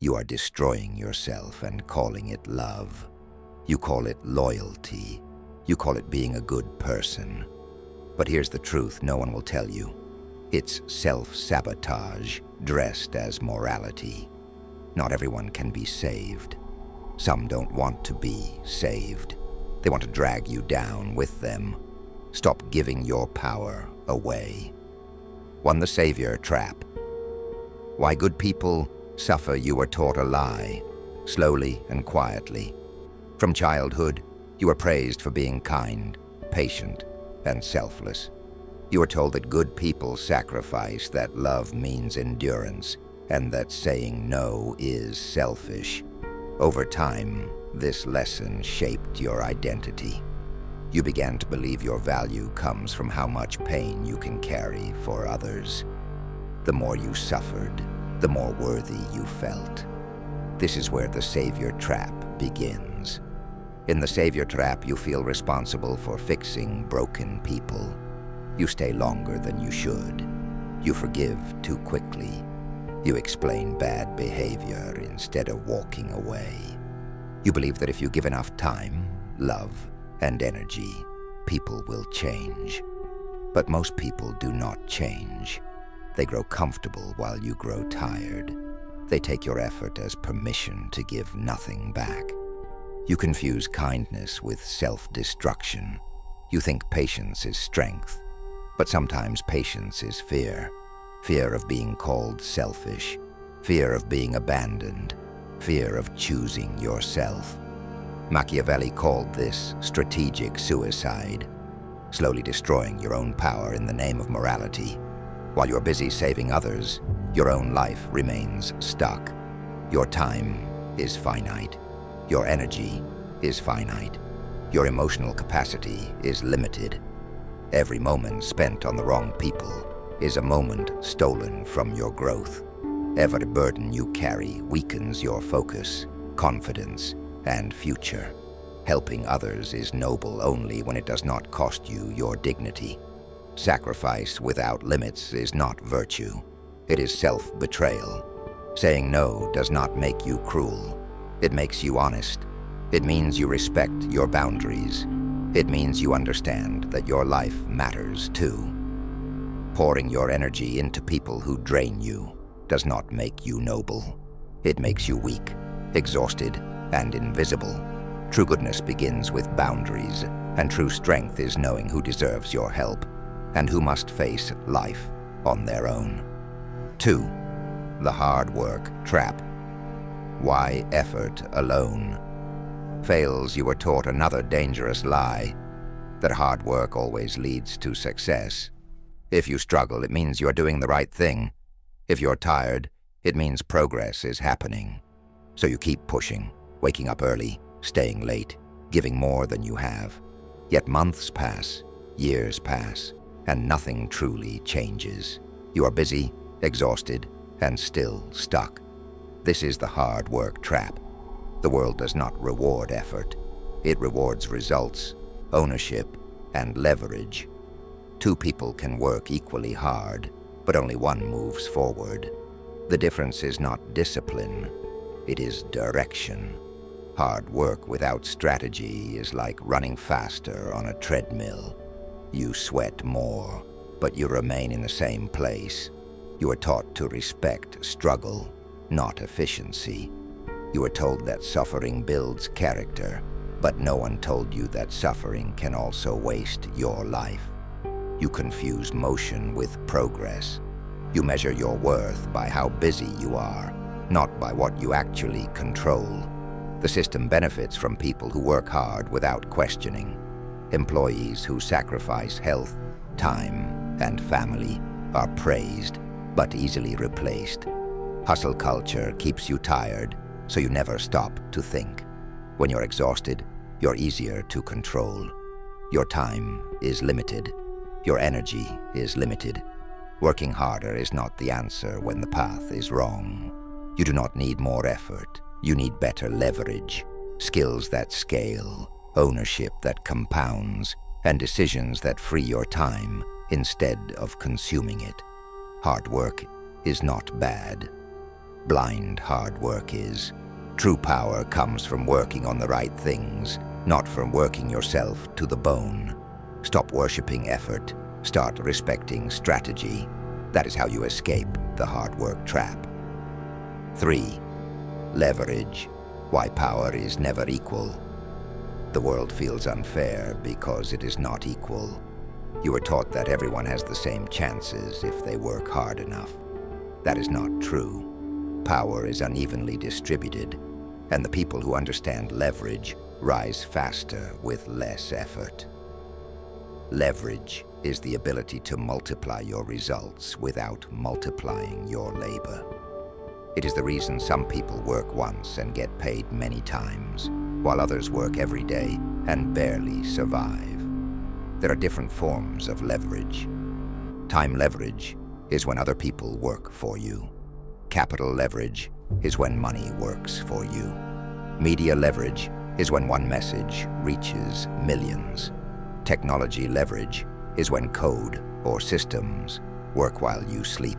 You are destroying yourself and calling it love. You call it loyalty. You call it being a good person. But here's the truth no one will tell you. It's self-sabotage dressed as morality. Not everyone can be saved. Some don't want to be saved. They want to drag you down with them. Stop giving your power away. 1. The savior trap. Why good people suffer. You were taught a lie, slowly and quietly. From childhood, you were praised for being kind, patient, and selfless. You were told that good people sacrifice, that love means endurance, and that saying no is selfish. Over time, this lesson shaped your identity. You began to believe your value comes from how much pain you can carry for others. The more you suffered, the more worthy you felt. This is where the savior trap begins. In the savior trap, you feel responsible for fixing broken people. You stay longer than you should. You forgive too quickly. You explain bad behavior instead of walking away. You believe that if you give enough time, love, and energy, people will change. But most people do not change. They grow comfortable while you grow tired. They take your effort as permission to give nothing back. You confuse kindness with self-destruction. You think patience is strength, but sometimes patience is fear. Fear of being called selfish, fear of being abandoned, fear of choosing yourself. Machiavelli called this strategic suicide, slowly destroying your own power in the name of morality. While you're busy saving others, your own life remains stuck. Your time is finite. Your energy is finite. Your emotional capacity is limited. Every moment spent on the wrong people is a moment stolen from your growth. Every burden you carry weakens your focus, confidence, and future. Helping others is noble only when it does not cost you your dignity. Sacrifice without limits is not virtue. It is self-betrayal. Saying no does not make you cruel. It makes you honest. It means you respect your boundaries. It means you understand that your life matters too. Pouring your energy into people who drain you does not make you noble. It makes you weak, exhausted, and invisible. True goodness begins with boundaries, and true strength is knowing who deserves your help and who must face life on their own. 2. The hard work trap. Why effort alone fails. You were taught another dangerous lie, that hard work always leads to success. If you struggle, it means you are doing the right thing. If you're tired, it means progress is happening. So you keep pushing, waking up early, staying late, giving more than you have. Yet months pass, years pass, and nothing truly changes. You are busy, exhausted, and still stuck. This is the hard work trap. The world does not reward effort. It rewards results, ownership, and leverage. 2 people can work equally hard, but only one moves forward. The difference is not discipline, it is direction. Hard work without strategy is like running faster on a treadmill. You sweat more, but you remain in the same place. You are taught to respect struggle, not efficiency. You are told that suffering builds character, but no one told you that suffering can also waste your life. You confuse motion with progress. You measure your worth by how busy you are, not by what you actually control. The system benefits from people who work hard without questioning. Employees who sacrifice health, time, and family are praised, but easily replaced. Hustle culture keeps you tired, so you never stop to think. When you're exhausted, you're easier to control. Your time is limited. Your energy is limited. Working harder is not the answer when the path is wrong. You do not need more effort. You need better leverage, skills that scale, ownership that compounds, and decisions that free your time instead of consuming it. Hard work is not bad. blind hard work is. True power comes from working on the right things, not from working yourself to the bone. Stop worshipping effort. Start respecting strategy. That is how you escape the hard work trap. 3. Leverage. Why power is never equal. The world feels unfair because it is not equal. You are taught that everyone has the same chances if they work hard enough. That is not true. Power is unevenly distributed, and the people who understand leverage rise faster with less effort. Leverage is the ability to multiply your results without multiplying your labor. It is the reason some people work once and get paid many times, while others work every day and barely survive. There are different forms of leverage. Time leverage is when other people work for you. Capital leverage is when money works for you. Media leverage is when one message reaches millions. Technology leverage is when code or systems work while you sleep.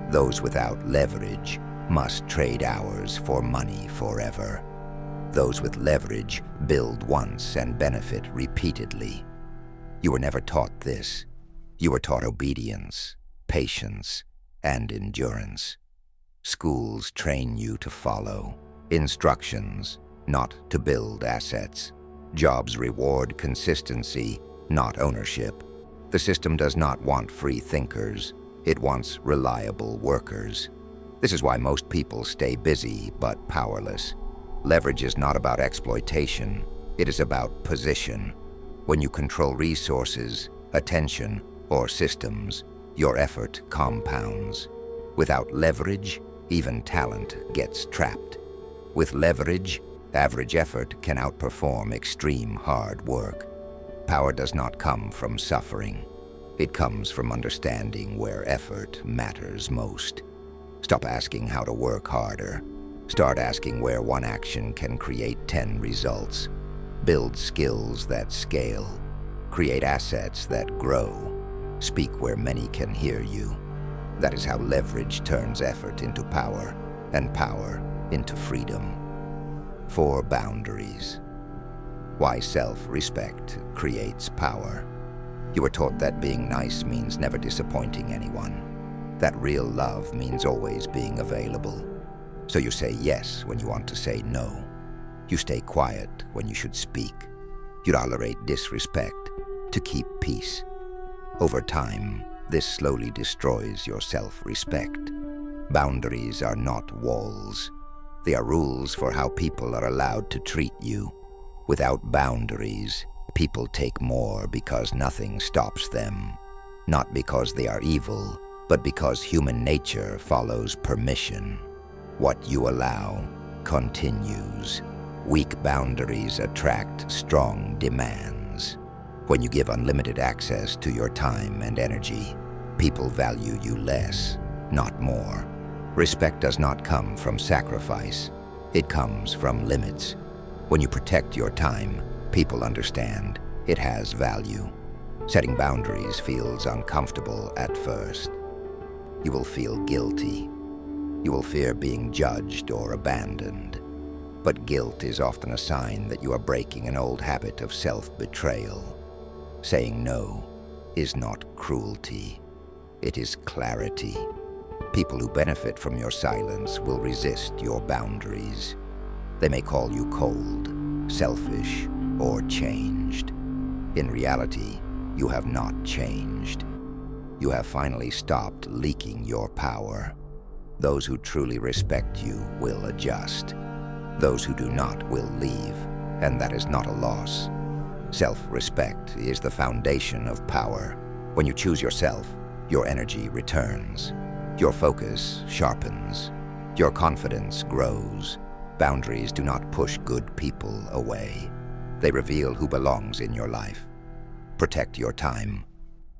Those without leverage must trade hours for money forever. Those with leverage build once and benefit repeatedly. You were never taught this. You were taught obedience, patience, and endurance. Schools train you to follow instructions, not to build assets. Jobs reward consistency, not ownership. The system does not want free thinkers. It wants reliable workers. This is why most people stay busy but powerless. Leverage is not about exploitation. It is about position. When you control resources, attention, or systems, your effort compounds. Without leverage, even talent gets trapped. With leverage, average effort can outperform extreme hard work. Power does not come from suffering. It comes from understanding where effort matters most. Stop asking how to work harder. Start asking where one action can create 10 results. Build skills that scale. Create assets that grow. Speak where many can hear you. That is how leverage turns effort into power, and power into freedom. 4 boundaries. Why self-respect creates power. You were taught that being nice means never disappointing anyone. That real love means always being available. So you say yes when you want to say no. You stay quiet when you should speak. You tolerate disrespect to keep peace. Over time, this slowly destroys your self-respect. Boundaries are not walls. They are rules for how people are allowed to treat you. Without boundaries, people take more because nothing stops them. Not because they are evil, but because human nature follows permission. What you allow continues. Weak boundaries attract strong demands. When you give unlimited access to your time and energy, people value you less, not more. Respect does not come from sacrifice. It comes from limits. When you protect your time, people understand it has value. Setting boundaries feels uncomfortable at first. You will feel guilty. You will fear being judged or abandoned. But guilt is often a sign that you are breaking an old habit of self-betrayal. Saying no is not cruelty. It is clarity. People who benefit from your silence will resist your boundaries. They may call you cold, selfish, or changed. In reality, you have not changed. You have finally stopped leaking your power. Those who truly respect you will adjust. Those who do not will leave, and that is not a loss. Self-respect is the foundation of power. When you choose yourself, your energy returns. Your focus sharpens. Your confidence grows. Boundaries do not push good people away. They reveal who belongs in your life. Protect your time.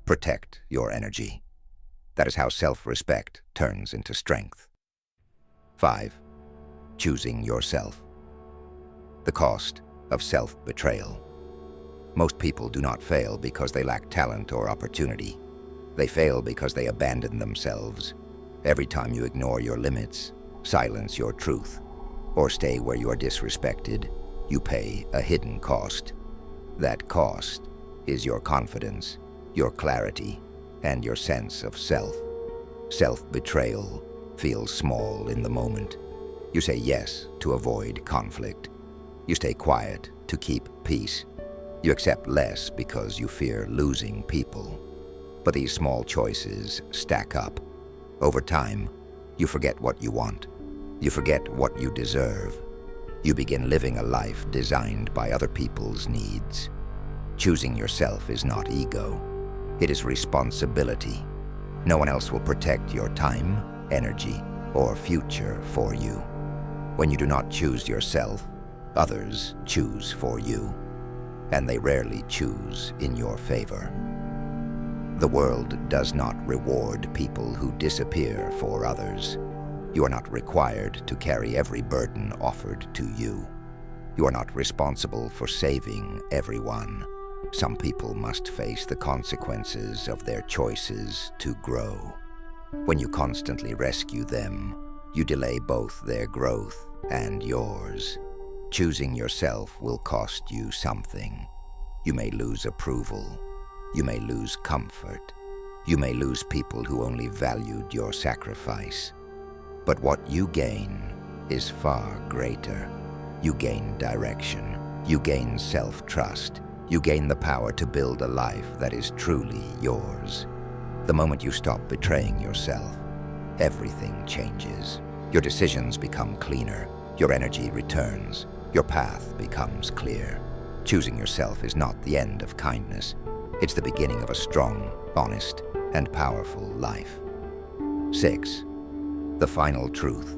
Protect your energy. That is how self-respect turns into strength. 5. Choosing yourself. The cost of self-betrayal. Most people do not fail because they lack talent or opportunity. They fail because they abandon themselves. Every time you ignore your limits, silence your truth, or stay where you are disrespected, you pay a hidden cost. That cost is your confidence, your clarity, and your sense of self. Self-betrayal feels small in the moment. You say yes to avoid conflict. You stay quiet to keep peace. You accept less because you fear losing people. But these small choices stack up. Over time, you forget what you want. You forget what you deserve. You begin living a life designed by other people's needs. Choosing yourself is not ego. It is responsibility. No one else will protect your time, energy, or future for you. When you do not choose yourself, others choose for you, and they rarely choose in your favor. The world does not reward people who disappear for others. You are not required to carry every burden offered to you. You are not responsible for saving everyone. Some people must face the consequences of their choices to grow. When you constantly rescue them, you delay both their growth and yours. Choosing yourself will cost you something. You may lose approval. You may lose comfort. You may lose people who only valued your sacrifice. But what you gain is far greater. You gain direction. You gain self-trust. You gain the power to build a life that is truly yours. The moment you stop betraying yourself, everything changes. Your decisions become cleaner. Your energy returns. Your path becomes clear. Choosing yourself is not the end of kindness. It's the beginning of a strong, honest, and powerful life. 6. The final truth.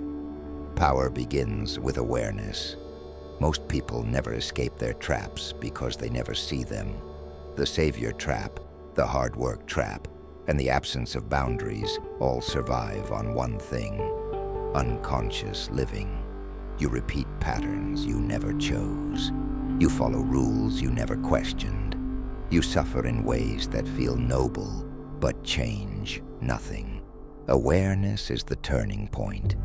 Power begins with awareness. Most people never escape their traps because they never see them. The savior trap, the hard work trap, and the absence of boundaries all survive on one thing: unconscious living. You repeat patterns you never chose. You follow rules you never questioned. You suffer in ways that feel noble, but change nothing. Awareness is the turning point.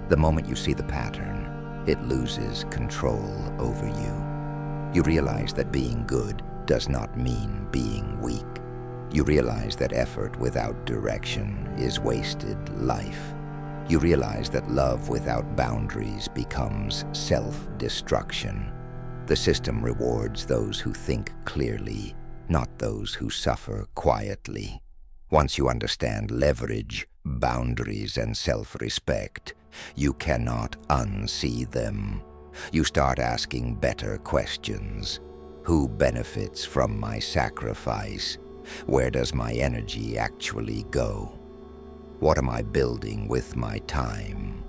The moment you see the pattern, it loses control over you. You realize that being good does not mean being weak. You realize that effort without direction is wasted life. You realize that love without boundaries becomes self-destruction. The system rewards those who think clearly, not those who suffer quietly. Once you understand leverage, boundaries, and self-respect, you cannot unsee them. You start asking better questions. Who benefits from my sacrifice? Where does my energy actually go? What am I building with my time?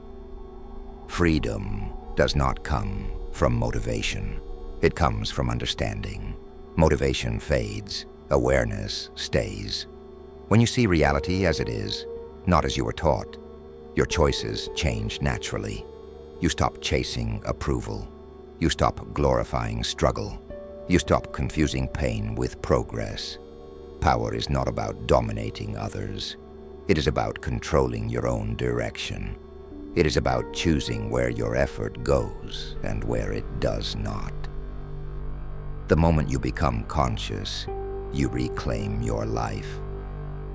Freedom does not come from motivation. It comes from understanding. Motivation fades. Awareness stays. When you see reality as it is, not as you were taught, your choices change naturally. You stop chasing approval. You stop glorifying struggle. You stop confusing pain with progress. Power is not about dominating others. It is about controlling your own direction. It is about choosing where your effort goes and where it does not. The moment you become conscious, you reclaim your life.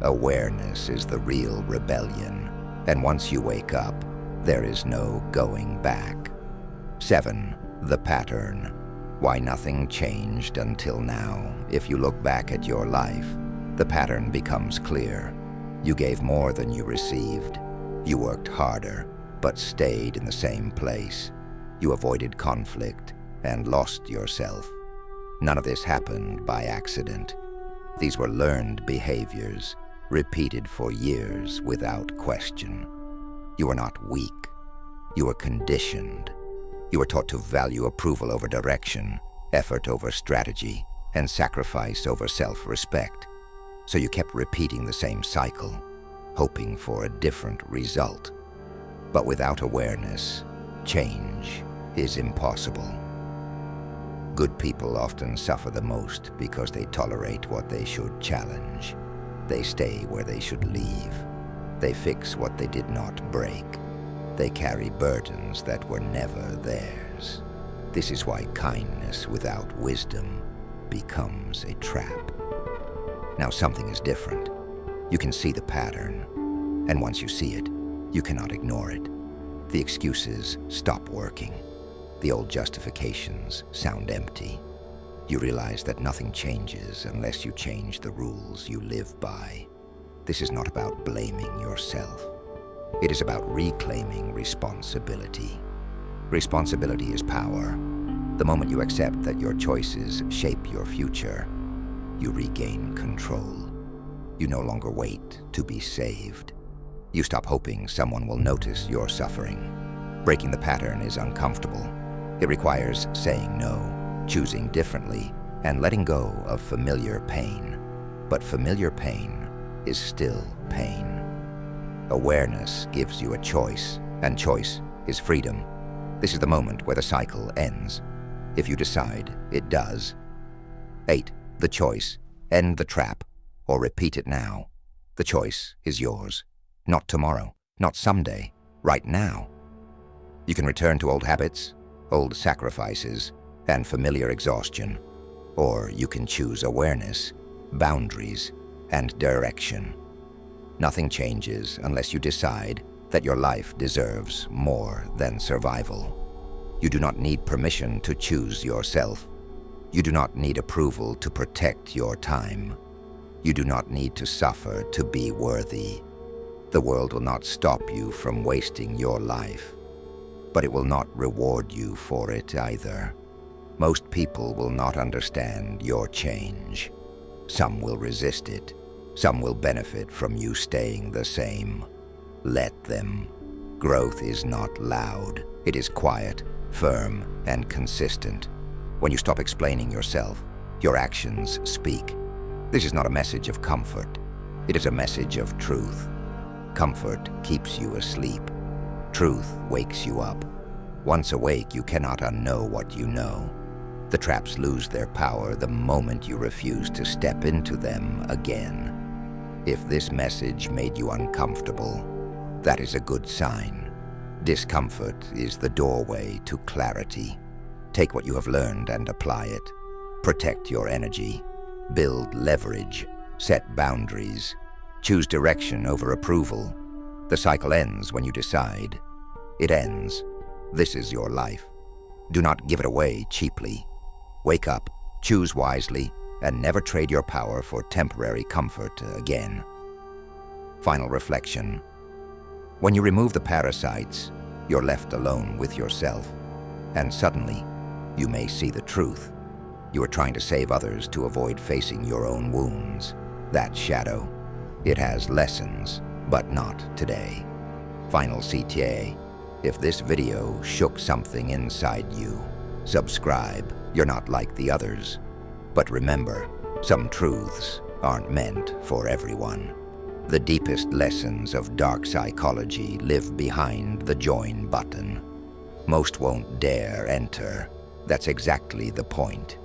Awareness is the real rebellion, and once you wake up, there is no going back. 7. The pattern. Why nothing changed until now. If you look back at your life, the pattern becomes clear. You gave more than you received. You worked harder, but stayed in the same place. You avoided conflict and lost yourself. None of this happened by accident. These were learned behaviors, repeated for years without question. You were not weak. You were conditioned. You were taught to value approval over direction, effort over strategy, and sacrifice over self-respect. So you kept repeating the same cycle, hoping for a different result. But without awareness, change is impossible. Good people often suffer the most because they tolerate what they should challenge. They stay where they should leave. They fix what they did not break. They carry burdens that were never theirs. This is why kindness without wisdom becomes a trap. Now something is different. You can see the pattern, and once you see it, you cannot ignore it. The excuses stop working. The old justifications sound empty. You realize that nothing changes unless you change the rules you live by. This is not about blaming yourself. It is about reclaiming responsibility. Responsibility is power. The moment you accept that your choices shape your future, you regain control. You no longer wait to be saved. You stop hoping someone will notice your suffering. Breaking the pattern is uncomfortable. It requires saying no, choosing differently, and letting go of familiar pain. But familiar pain is still pain. Awareness gives you a choice, and choice is freedom. This is the moment where the cycle ends. If you decide, it does. 8. The choice. End the trap, or repeat it now. The choice is yours. Not tomorrow, not someday, right now. You can return to old habits, old sacrifices, and familiar exhaustion. Or you can choose awareness, boundaries, and direction. Nothing changes unless you decide that your life deserves more than survival. You do not need permission to choose yourself. You do not need approval to protect your time. You do not need to suffer to be worthy. The world will not stop you from wasting your life, but it will not reward you for it either. Most people will not understand your change. Some will resist it. Some will benefit from you staying the same. Let them. Growth is not loud. It is quiet, firm, and consistent. When you stop explaining yourself, your actions speak. This is not a message of comfort. It is a message of truth. Comfort keeps you asleep. Truth wakes you up. Once awake, you cannot unknow what you know. The traps lose their power the moment you refuse to step into them again. If this message made you uncomfortable, that is a good sign. Discomfort is the doorway to clarity. Take what you have learned and apply it. Protect your energy. Build leverage. Set boundaries. Choose direction over approval. The cycle ends when you decide. It ends. This is your life. Do not give it away cheaply. Wake up, choose wisely, and never trade your power for temporary comfort again. Final reflection. When you remove the parasites, you're left alone with yourself. And suddenly, you may see the truth. You are trying to save others to avoid facing your own wounds. That shadow. It has lessons, but not today. Final CTA. If this video shook something inside you, subscribe. You're not like the others. But remember, some truths aren't meant for everyone. The deepest lessons of dark psychology live behind the join button. Most won't dare enter. That's exactly the point.